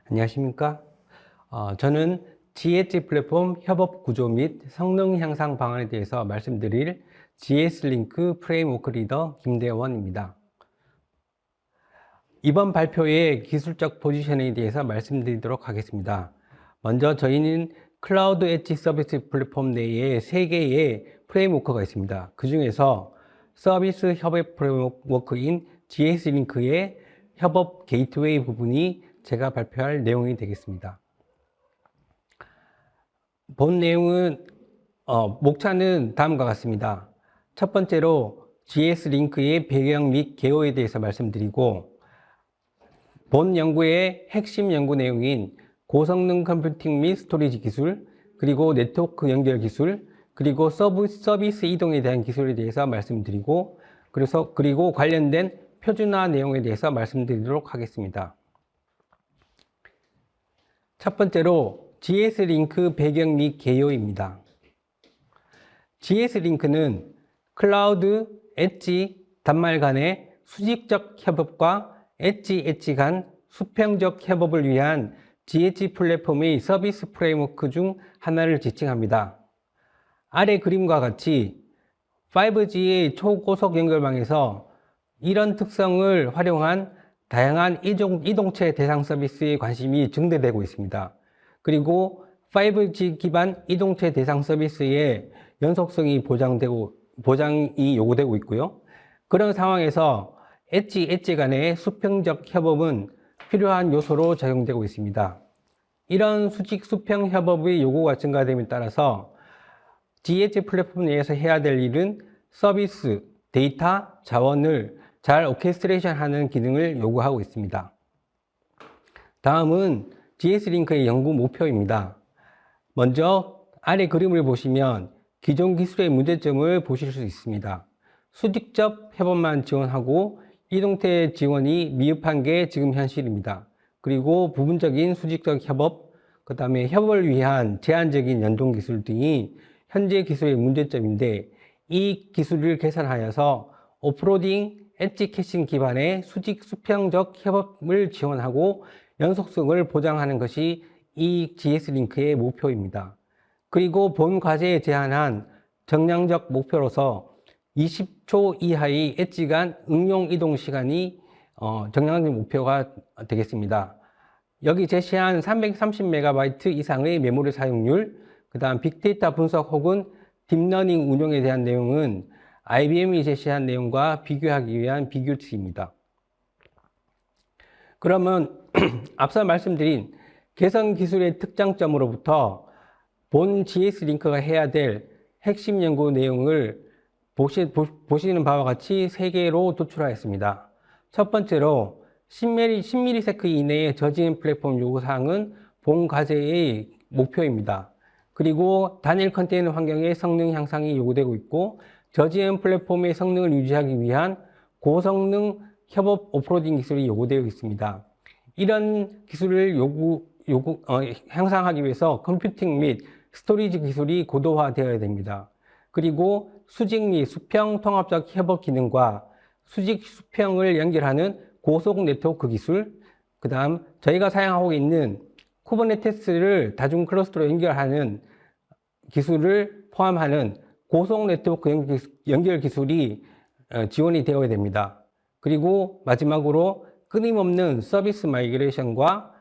안녕하십니까? 저는 GH 플랫폼 협업 구조 및 성능 향상 방안에 대해서 말씀드릴 GS링크 프레임워크 리더 김대원입니다. 이번 발표의 기술적 포지션에 대해서 말씀드리도록 하겠습니다. 먼저 저희는 클라우드 엣지 서비스 플랫폼 내에 3개의 프레임워크가 있습니다. 그 중에서 서비스 협업 프레임워크인 GS링크의 협업 게이트웨이 부분이 제가 발표할 내용이 되겠습니다. 본 내용은 목차는 다음과 같습니다. 첫 번째로 GS링크의 배경 및 개요에 대해서 말씀드리고, 본 연구의 핵심 연구 내용인 고성능 컴퓨팅 및 스토리지 기술, 그리고 네트워크 연결 기술, 그리고 서비스 이동에 대한 기술에 대해서 말씀드리고, 그리고 관련된 표준화 내용에 대해서 말씀드리도록 하겠습니다. 첫 번째로 GS링크 배경 및 개요입니다. GS링크는 클라우드, 엣지, 단말 간의 수직적 협업과 엣지 간 수평적 협업을 위한 GH 플랫폼의 서비스 프레임워크 중 하나를 지칭합니다. 아래 그림과 같이 5G의 초고속 연결망에서 이런 특성을 활용한 다양한 이동체 대상 서비스에 관심이 증대되고 있습니다. 그리고 5G 기반 이동체 대상 서비스의 연속성이 보장이 요구되고 있고요. 그런 상황에서 엣지 간의 수평적 협업은 필요한 요소로 작용되고 있습니다. 이런 수평 협업의 요구가 증가됨에 따라서 GH 플랫폼 내에서 해야 될 일은 서비스, 데이터, 자원을 잘 오케스트레이션 하는 기능을 요구하고 있습니다. 다음은 GS링크의 연구 목표입니다. 먼저 아래 그림을 보시면 기존 기술의 문제점을 보실 수 있습니다. 수직적 협업만 지원하고 이동태 지원이 미흡한 게 지금 현실입니다. 그리고 부분적인 수직적 협업, 그 다음에 협업을 위한 제한적인 연동 기술 등이 현재 기술의 문제점인데, 이 기술을 개선하여서 오프로딩, 엣지 캐싱 기반의 수평적 협업을 지원하고 연속성을 보장하는 것이 이 GS링크의 목표입니다. 그리고 본 과제에 제한한 정량적 목표로서 20초 이하의 엣지 간 응용 이동 시간이 정량적 목표가 되겠습니다. 여기 제시한 330MB 이상의 메모리 사용률, 그 다음 빅데이터 분석 혹은 딥러닝 운용에 대한 내용은 IBM이 제시한 내용과 비교하기 위한 비교치입니다. 그러면 앞서 말씀드린 개선 기술의 특장점으로부터 본 GS링크가 해야 될 핵심 연구 내용을 보시는 바와 같이 3개로 도출하였습니다. 첫 번째로 10ms 이내의 저지연 플랫폼 요구사항은 본 과제의 목표입니다. 그리고 단일 컨테이너 환경의 성능 향상이 요구되고 있고, 저지연 플랫폼의 성능을 유지하기 위한 고성능 협업 오프로딩 기술이 요구되어 있습니다. 이런 기술을 향상하기 위해서 컴퓨팅 및 스토리지 기술이 고도화되어야 됩니다. 그리고 수직 및 수평 통합적 협업 기능과 수직 수평을 연결하는 고속 네트워크 기술, 그 다음 저희가 사용하고 있는 쿠버네티스를 다중 클러스터로 연결하는 기술을 포함하는 고속 네트워크 연결 기술이 지원이 되어야 됩니다. 그리고 마지막으로 끊임없는 서비스 마이그레이션과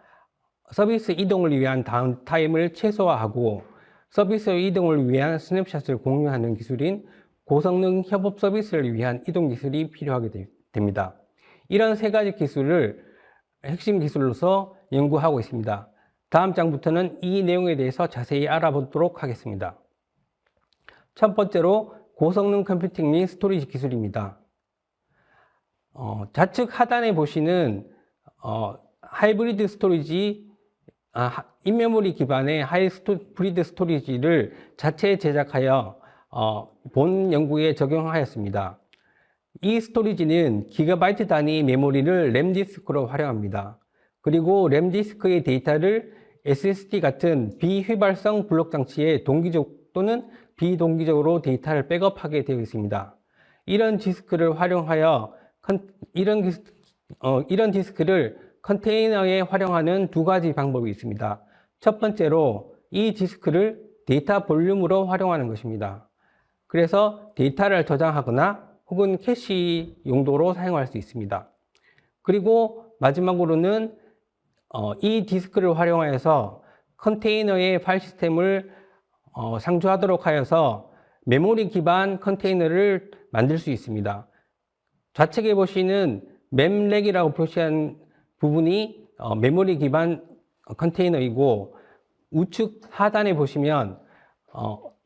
서비스 이동을 위한 다운타임을 최소화하고 서비스 이동을 위한 스냅샷을 공유하는 기술인 고성능 협업 서비스를 위한 이동 기술이 필요하게 됩니다. 이런 3가지 기술을 핵심 기술로서 연구하고 있습니다. 다음 장부터는 이 내용에 대해서 자세히 알아보도록 하겠습니다. 첫 번째로 고성능 컴퓨팅 및 스토리지 기술입니다. 좌측 하단에 보시는 하이브리드 스토리지, 인메모리 기반의 하이브리드 스토리지를 자체 제작하여 본 연구에 적용하였습니다. 이 스토리지는 기가바이트 단위 메모리를 램 디스크로 활용합니다. 그리고 램 디스크의 데이터를 SSD 같은 비휘발성 블록 장치에 동기적 또는 비동기적으로 데이터를 백업하게 되어 있습니다. 이런 디스크를 활용하여 이런 디스크를 컨테이너에 활용하는 두 가지 방법이 있습니다. 첫 번째로 이 디스크를 데이터 볼륨으로 활용하는 것입니다. 그래서 데이터를 저장하거나 혹은 캐시 용도로 사용할 수 있습니다. 그리고 마지막으로는 이 디스크를 활용하여서 컨테이너의 파일 시스템을 상주하도록 하여서 메모리 기반 컨테이너를 만들 수 있습니다. 좌측에 보시는 맵렉이라고 표시한 부분이 메모리 기반 컨테이너이고, 우측 하단에 보시면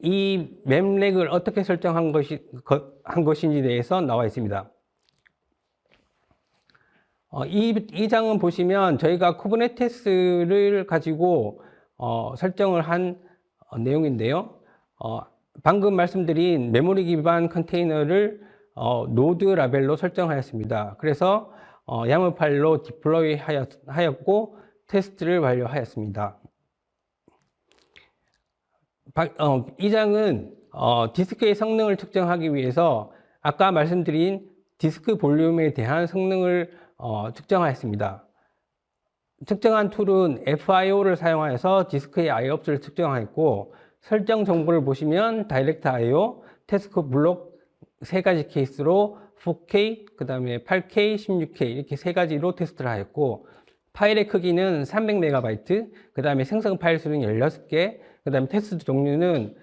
이 맵렉을 어떻게 설정한 것인지 대해서 나와 있습니다. 이 장은 보시면 저희가 쿠버네티스를 가지고 설정을 한 내용인데요. 방금 말씀드린 메모리 기반 컨테이너를 노드 라벨로 설정하였습니다. 그래서 YAML 파일로 디플로이 하였고 테스트를 완료하였습니다. 이 장은 디스크의 성능을 측정하기 위해서 아까 말씀드린 디스크 볼륨에 대한 성능을 측정하였습니다. 측정한 툴은 FIO를 사용하여서 디스크의 IOPS를 측정하였고, 설정 정보를 보시면 다이렉트 IO, 태스크 블록 세 가지 케이스로 4K, 그 다음에 8K, 16K 이렇게 세 가지로 테스트를 하였고, 파일의 크기는 300MB, 그 다음에 생성 파일 수는 16개, 그 다음에 테스트 종류는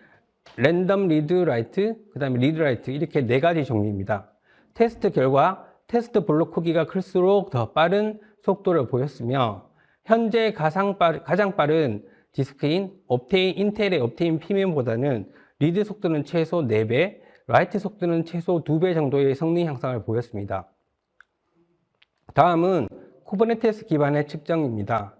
랜덤 리드 라이트, 그 다음에 리드 라이트 이렇게 네 가지 종류입니다. 테스트 결과 테스트 블록 크기가 클수록 더 빠른 속도를 보였으며, 현재 가장 빠른 디스크인 인텔의 옵테인 P면보다는 리드 속도는 최소 4배, 라이트 속도는 최소 2배 정도의 성능 향상을 보였습니다. 다음은 쿠버네티스 기반의 측정입니다.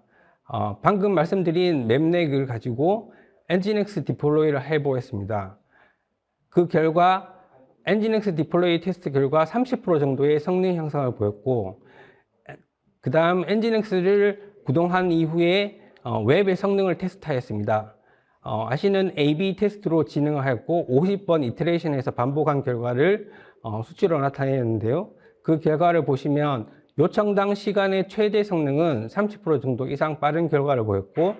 방금 말씀드린 맵렉을 가지고 엔진엑스 디플로이를 해보았습니다. 그 결과 엔진엑스 디플로이 테스트 결과 30% 정도의 성능 향상을 보였고, 그 다음 엔진엑스를 구동한 이후에 웹의 성능을 테스트하였습니다. 아시는 A/B 테스트로 진행하였고 50번 이터레이션에서 반복한 결과를 수치로 나타내는데요. 그 결과를 보시면 요청당 시간의 최대 성능은 30% 정도 이상 빠른 결과를 보였고,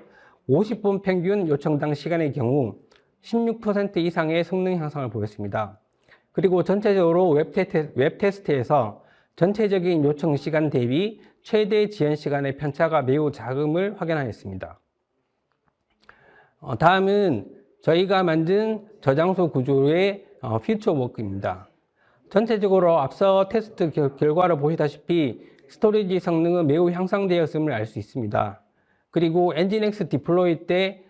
50분 평균 요청당 시간의 경우 16% 이상의 성능 향상을 보였습니다. 그리고 전체적으로 웹 테스트에서 전체적인 요청 시간 대비 최대 지연 시간의 편차가 매우 작음을 확인하였습니다. 다음은 저희가 만든 저장소 구조의 퓨처 워크입니다. 전체적으로 앞서 테스트 결과를 보시다시피 스토리지 성능은 매우 향상되었음을 알 수 있습니다. 그리고 엔진엑스 디플로이 때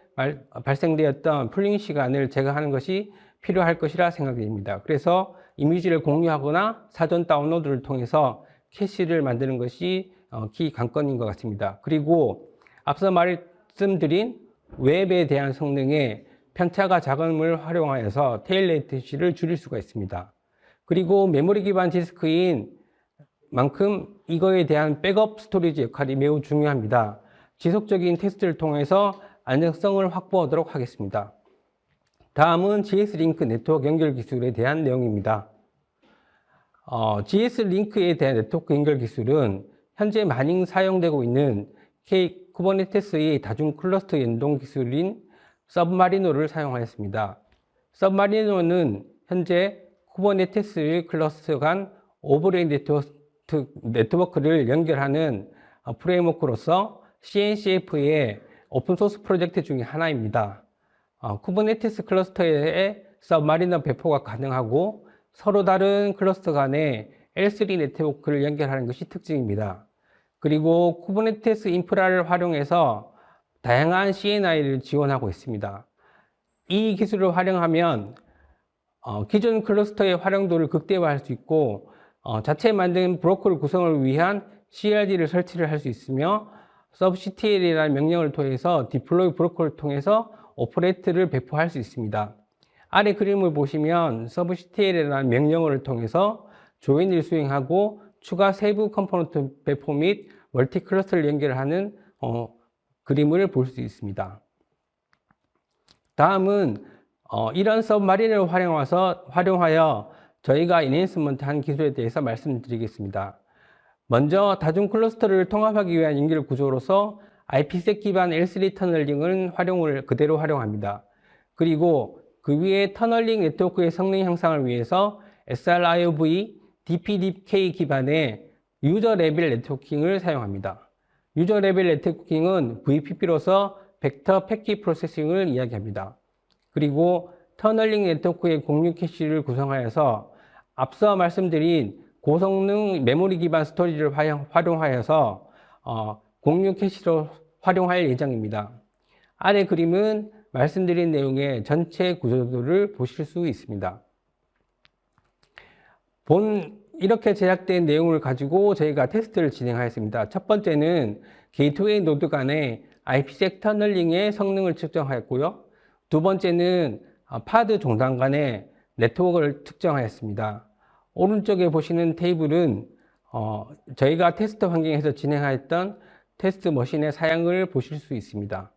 발생되었던 풀링 시간을 제거하는 것이 필요할 것이라 생각됩니다. 그래서 이미지를 공유하거나 사전 다운로드를 통해서 캐시를 만드는 것이 키 관건인 것 같습니다. 그리고 앞서 말씀드린 웹에 대한 성능의 편차가 작음을 활용하여서 테일 레이턴시를 줄일 수가 있습니다. 그리고 메모리 기반 디스크인 만큼 이거에 대한 백업 스토리지 역할이 매우 중요합니다. 지속적인 테스트를 통해서 안정성을 확보하도록 하겠습니다. 다음은 GS-링크 네트워크 연결 기술에 대한 내용입니다. GS-링크에 대한 네트워크 연결 기술은 현재 많이 사용되고 있는 쿠버네티스의 다중 클러스터 연동 기술인 서브마리노를 사용하였습니다. 서브마리노는 현재 쿠버네티스 클러스터 간 오버레이 네트워크를 연결하는 프레임워크로서 CNCF의 오픈소스 프로젝트 중에 하나입니다. 쿠버네티스 클러스터에 서브마리너 배포가 가능하고 서로 다른 클러스터 간의 L3 네트워크를 연결하는 것이 특징입니다. 그리고 쿠버네티스 인프라를 활용해서 다양한 CNI를 지원하고 있습니다. 이 기술을 활용하면 기존 클러스터의 활용도를 극대화할 수 있고, 자체 만든 브로커를 구성을 위한 CRD를 설치를 할 수 있으며, subctl이라는 명령을 통해서 디플로이 브로커를 통해서 오퍼레이트를 배포할 수 있습니다. 아래 그림을 보시면 subctl이라는 명령어를 통해서 조인을 수행하고 추가 세부 컴포넌트 배포 및 멀티 클러스터를 연결하는 그림을 볼 수 있습니다. 다음은 이런 서브마린을 활용하여 저희가 인핸스먼트 한 기술에 대해서 말씀드리겠습니다. 먼저 다중 클러스터를 통합하기 위한 연결 구조로서 IPsec 기반 L3 터널링을 그대로 활용합니다. 그리고 그 위에 터널링 네트워크의 성능 향상을 위해서 SRIOV, DPDK 기반의 유저 레벨 네트워킹을 사용합니다. 유저 레벨 네트워킹은 VPP로서 벡터 패킷 프로세싱을 이야기합니다. 그리고 터널링 네트워크의 공유 캐시를 구성하여서 앞서 말씀드린 고성능 메모리 기반 스토리지를 활용하여서 공유 캐시로 활용할 예정입니다. 아래 그림은 말씀드린 내용의 전체 구조도를 보실 수 있습니다. 이렇게 제작된 내용을 가지고 저희가 테스트를 진행하였습니다. 첫 번째는 게이트웨이 노드 간의 IPsec 터널링의 성능을 측정하였고요. 두 번째는 파드 종단 간의 네트워크를 측정하였습니다. 오른쪽에 보시는 테이블은 저희가 테스트 환경에서 진행하였던 테스트 머신의 사양을 보실 수 있습니다.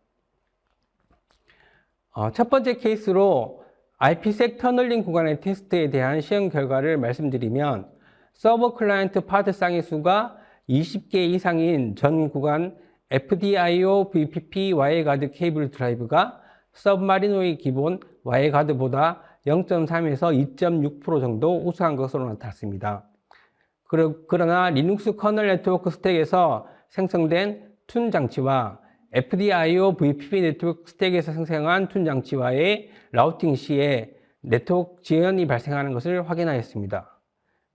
첫 번째 케이스로 IPsec 터널링 구간의 테스트에 대한 시험 결과를 말씀드리면 서버 클라이언트 파드 쌍의 수가 20개 이상인 전 구간 FDIO VPP 와이어가드 케이블 드라이브가 서브마리노의 기본 와이어가드보다 0.3에서 2.6% 정도 우수한 것으로 나타났습니다. 그러나 리눅스 커널 네트워크 스택에서 생성된 툰 장치와 FDIO VPP 네트워크 스택에서 생성한 툰 장치와의 라우팅 시에 네트워크 지연이 발생하는 것을 확인하였습니다.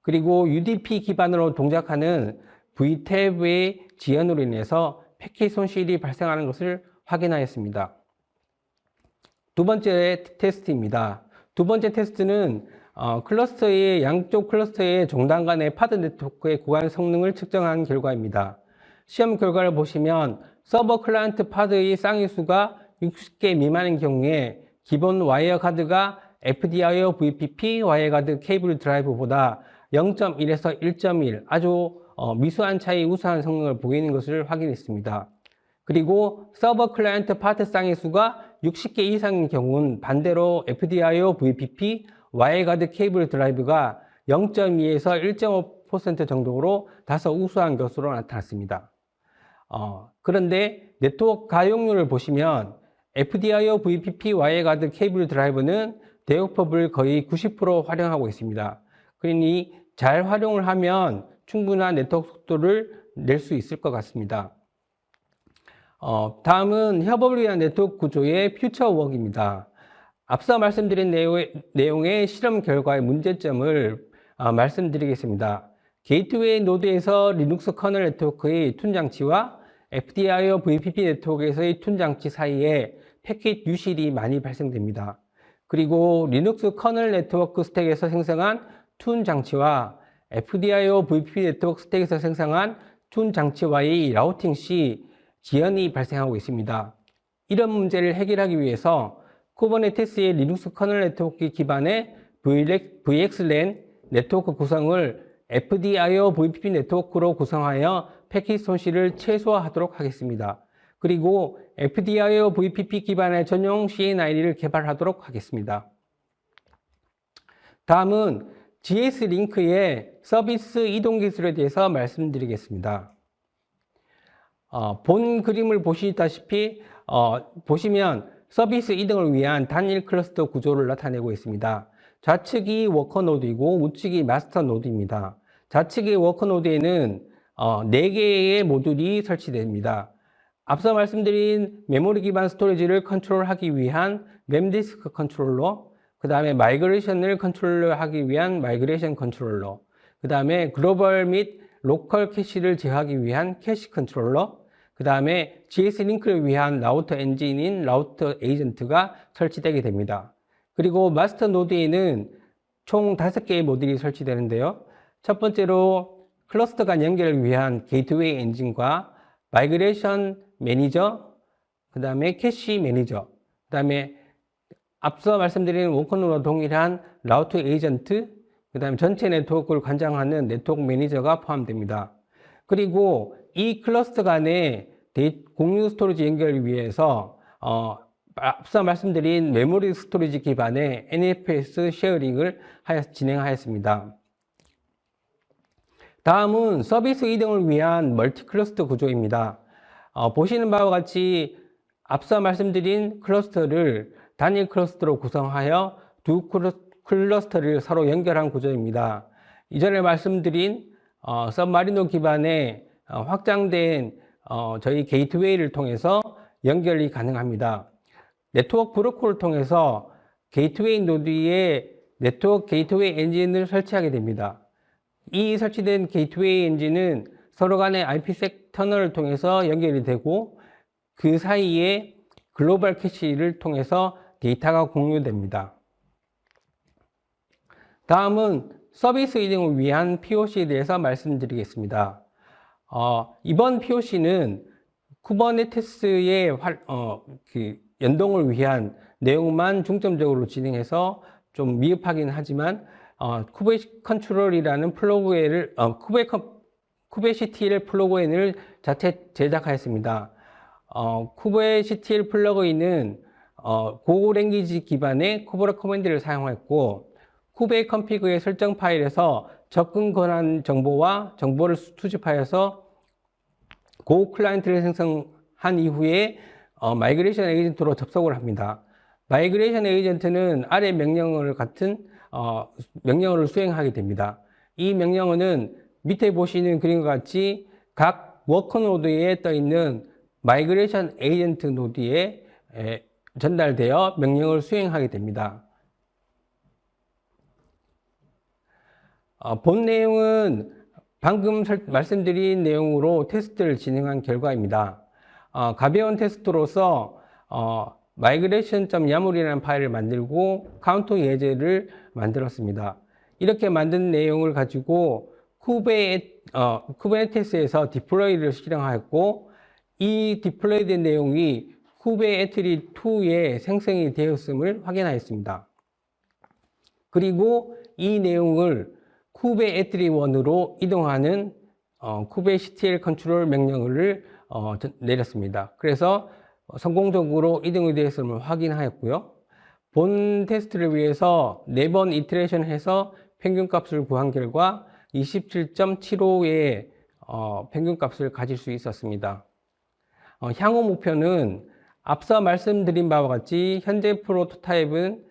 그리고 UDP 기반으로 동작하는 VTab의 지연으로 인해서 패킷 손실이 발생하는 것을 확인하였습니다. 두 번째 테스트입니다. 두 번째 테스트는 클러스터의 양쪽 클러스터의 종단 간의 파드 네트워크의 구간 성능을 측정한 결과입니다. 시험 결과를 보시면 서버 클라이언트 파드의 쌍의 수가 60개 미만인 경우에 기본 와이어 가드가 FDIO VPP 와이어 가드 케이블 드라이브보다 0.1에서 1.1 아주 미수한 차이 우수한 성능을 보이는 것을 확인했습니다. 그리고 서버 클라이언트 파드 쌍의 수가 60개 이상인 경우는 반대로 FDIO VPP 와이어 가드 케이블 드라이브가 0.2에서 1.5% 정도로 다소 우수한 것으로 나타났습니다. 그런데 네트워크 가용률을 보시면 FDIO VPP 와이어 가드 케이블 드라이브는 대역법을 거의 90% 활용하고 있습니다. 그러니 잘 활용을 하면 충분한 네트워크 속도를 낼 수 있을 것 같습니다. 다음은 협업을 위한 네트워크 구조의 퓨처웍입니다. 앞서 말씀드린 내용의 실험 결과의 문제점을 말씀드리겠습니다. 게이트웨이 노드에서 리눅스 커널 네트워크의 툰 장치와 FDIO VPP 네트워크에서의 툰 장치 사이에 패킷 유실이 많이 발생됩니다. 그리고 리눅스 커널 네트워크 스택에서 생성한 툰 장치와 FDIO VPP 네트워크 스택에서 생성한 툰 장치와의 라우팅 시 지연이 발생하고 있습니다. 이런 문제를 해결하기 위해서 쿠버네티스의 리눅스 커널 네트워크 기반의 VXLAN 네트워크 구성을 FDIO VPP 네트워크로 구성하여 패킷 손실을 최소화하도록 하겠습니다. 그리고 FDIO VPP 기반의 전용 CNI를 개발하도록 하겠습니다. 다음은 GS링크의 서비스 이동 기술에 대해서 말씀드리겠습니다. 본 그림을 보시다시피 보시면 서비스 이동을 위한 단일 클러스터 구조를 나타내고 있습니다. 좌측이 워커 노드이고 우측이 마스터 노드입니다. 좌측의 워커 노드에는 4개의 모듈이 설치됩니다. 앞서 말씀드린 메모리 기반 스토리지를 컨트롤하기 위한 mem디스크 컨트롤러, 그 다음에 마이그레이션을 컨트롤하기 위한 마이그레이션 컨트롤러, 그 다음에 글로벌 및 로컬 캐시를 제어하기 위한 캐시 컨트롤러, 그 다음에 GS링크를 위한 라우터 엔진인 라우터 에이전트가 설치되게 됩니다. 그리고 마스터 노드에는 총 5개의 모듈이 설치되는데요. 첫 번째로 클러스터 간 연결을 위한 게이트웨이 엔진과 마이그레이션 매니저, 그 다음에 캐시 매니저, 그 다음에 앞서 말씀드린 워커노드와 동일한 라우터 에이전트, 그 다음에 전체 네트워크를 관장하는 네트워크 매니저가 포함됩니다. 그리고 이 클러스터 간의 공유 스토리지 연결을 위해서 앞서 말씀드린 메모리 스토리지 기반의 NFS 쉐어링을 진행하였습니다. 다음은 서비스 이동을 위한 멀티 클러스터 구조입니다. 보시는 바와 같이 앞서 말씀드린 클러스터를 단일 클러스터로 구성하여 두 클러스터를 서로 연결한 구조입니다. 이전에 말씀드린 서브마리노 기반의 확장된 저희 게이트웨이를 통해서 연결이 가능합니다. 네트워크 프로토콜을 통해서 게이트웨이 노드에 네트워크 게이트웨이 엔진을 설치하게 됩니다. 이 설치된 게이트웨이 엔진은 서로 간의 IPsec 터널을 통해서 연결이 되고 그 사이에 글로벌 캐시를 통해서 데이터가 공유됩니다. 다음은 서비스 이동을 위한 POC에 대해서 말씀드리겠습니다. 이번 POC는 쿠버네티스의 연동을 위한 내용만 중점적으로 진행해서 좀 미흡하긴 하지만 쿠베 컨트롤이라는 플러그인을 쿠베CTL 플러그인을 자체 제작하였습니다. 쿠베CTL 플러그인은 고랭귀지 기반의 쿠버라 커맨드를 사용했고 쿠베 컨피그의 설정 파일에서 접근 권한 정보와 정보를 수집하여서 고 클라이언트를 생성한 이후에 마이그레이션 에이전트로 접속을 합니다. 마이그레이션 에이전트는 아래 명령어를 같은 명령어를 수행하게 됩니다. 이 명령어는 밑에 보시는 그림과 같이 각 워커 노드에 떠 있는 마이그레이션 에이전트 노드에 전달되어 명령을 수행하게 됩니다. 본 내용은 방금 말씀드린 내용으로 테스트를 진행한 결과입니다. 가벼운 테스트로서 migration.yaml이라는 파일을 만들고 카운터 예제를 만들었습니다. 이렇게 만든 내용을 가지고 쿠베네티스에서 디플로이를 실행하였고 이 디플로이된 내용이 쿠베에트리 2에 생성이 되었음을 확인하였습니다. 그리고 이 내용을 쿠베에트리 1으로 이동하는 쿠베CTL 컨트롤 명령어를 내렸습니다. 그래서 성공적으로 이동이 되었음을 확인하였고요. 본 테스트를 위해서 4번 이터레이션 해서 평균값을 구한 결과 27.75의 평균값을 가질 수 있었습니다. 향후 목표는 앞서 말씀드린 바와 같이 현재 프로토타입은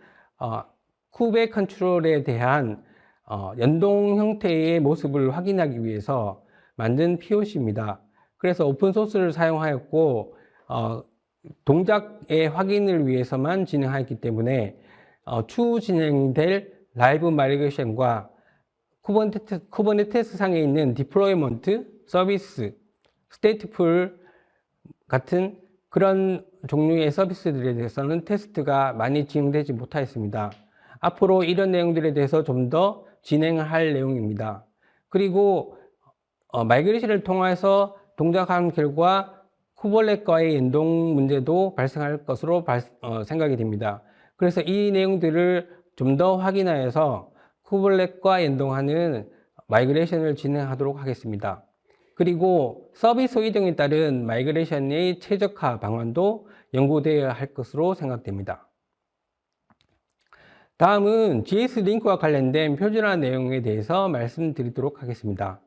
쿠베 컨트롤에 대한 연동 형태의 모습을 확인하기 위해서 만든 POC입니다. 그래서 오픈소스를 사용하였고 동작의 확인을 위해서만 진행하였기 때문에 추후 진행될 라이브 마이그레이션과 쿠버네티스 상에 있는 디플로이먼트, 서비스, 스테이트풀 같은 그런 종류의 서비스들에 대해서는 테스트가 많이 진행되지 못하였습니다. 앞으로 이런 내용들에 대해서 좀 더 진행할 내용입니다. 그리고 마이그레이션을 통해서 동작한 결과 쿠벌렛과의 연동 문제도 발생할 것으로 생각이 됩니다. 그래서 이 내용들을 좀 더 확인하여서 쿠벌렛과 연동하는 마이그레이션을 진행하도록 하겠습니다. 그리고 서비스 이동에 따른 마이그레이션의 최적화 방안도 연구되어야 할 것으로 생각됩니다. 다음은 GS 링크와 관련된 표준화 내용에 대해서 말씀드리도록 하겠습니다.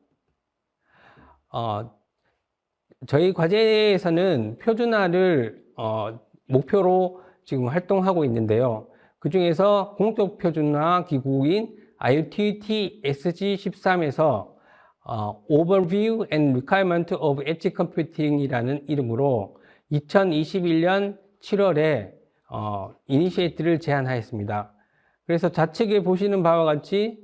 저희 과제에서는 표준화를 목표로 지금 활동하고 있는데요. 그 중에서 공적 표준화 기구인 IoT SG13에서 Overview and Requirement of Edge Computing이라는 이름으로 2021년 7월에 이니시에이트를 제안하였습니다. 그래서 좌측에 보시는 바와 같이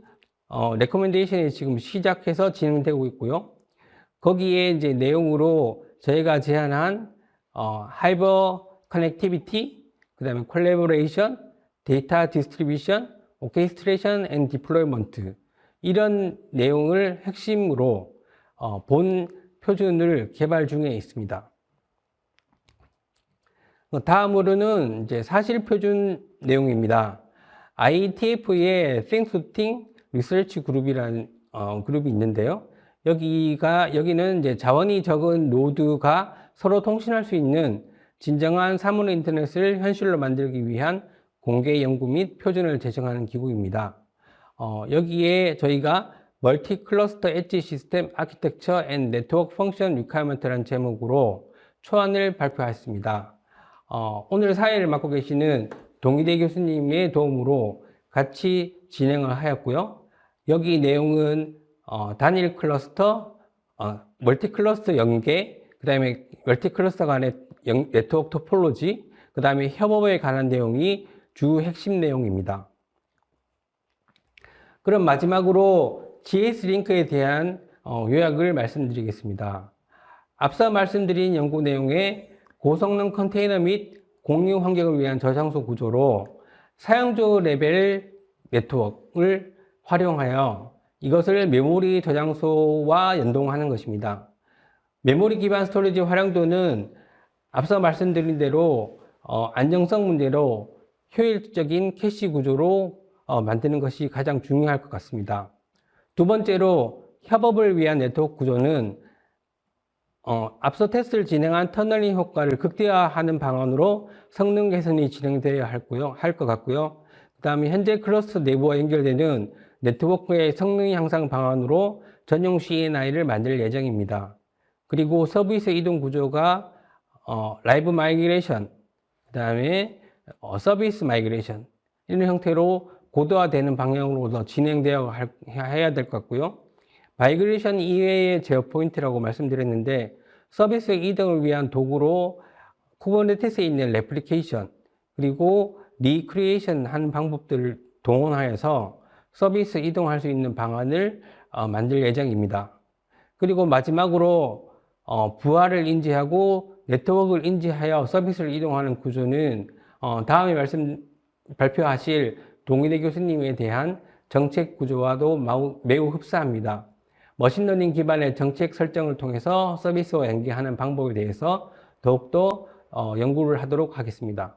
레코멘데이션이 지금 시작해서 진행되고 있고요. 거기에 이제 내용으로 저희가 제안한 하이버 커넥티비티, 그 다음에 콜래보레이션, 데이터 디스트리뷰션, 오케스트레이션 앤 디플로이먼트 이런 내용을 핵심으로 본 표준을 개발 중에 있습니다. 다음으로는 이제 사실 표준 내용입니다. IETF의 Think Shooting Research 그룹이라는 그룹이 있는데요. 여기는 이제 자원이 적은 노드가 서로 통신할 수 있는 진정한 사물 인터넷을 현실로 만들기 위한 공개 연구 및 표준을 제정하는 기구입니다. 여기에 저희가 멀티 클러스터 엣지 시스템 아키텍처 앤 네트워크 펑션 리퀘어먼트라는 제목으로 초안을 발표했습니다. 오늘 사회를 맡고 계시는 동의대 교수님의 도움으로 같이 진행을 하였고요. 여기 내용은 단일 클러스터, 멀티 클러스터 연계, 그 다음에 멀티 클러스터 간의 네트워크 토폴로지, 그 다음에 협업에 관한 내용이 주 핵심 내용입니다. 그럼 마지막으로 GS링크에 대한 요약을 말씀드리겠습니다. 앞서 말씀드린 연구 내용에 고성능 컨테이너 및 공유 환경을 위한 저장소 구조로 사용자 레벨 네트워크를 활용하여 이것을 메모리 저장소와 연동하는 것입니다. 메모리 기반 스토리지 활용도는 앞서 말씀드린 대로 안정성 문제로 효율적인 캐시 구조로 만드는 것이 가장 중요할 것 같습니다. 두 번째로 협업을 위한 네트워크 구조는 앞서 테스트를 진행한 터널링 효과를 극대화하는 방안으로 성능 개선이 진행되어야 할 것 같고요. 그 다음에 현재 클러스터 내부와 연결되는 네트워크의 성능 향상 방안으로 전용 CNI를 만들 예정입니다. 그리고 서비스 이동 구조가 라이브 마이그레이션, 그 다음에 서비스 마이그레이션 이런 형태로 고도화되는 방향으로 더 진행되어 해야 될 것 같고요. 마이그레이션 이외의 제어 포인트라고 말씀드렸는데 서비스 이동을 위한 도구로 쿠버네티스에 있는 레플리케이션 그리고 리크리에이션 하는 방법들을 동원하여서 서비스 이동할 수 있는 방안을 만들 예정입니다. 그리고 마지막으로 부하를 인지하고 네트워크를 인지하여 서비스를 이동하는 구조는 다음에 발표하실 동의대 교수님에 대한 정책 구조와도 매우 흡사합니다. 머신러닝 기반의 정책 설정을 통해서 서비스와 연계하는 방법에 대해서 더욱더 연구를 하도록 하겠습니다.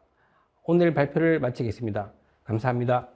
오늘 발표를 마치겠습니다. 감사합니다.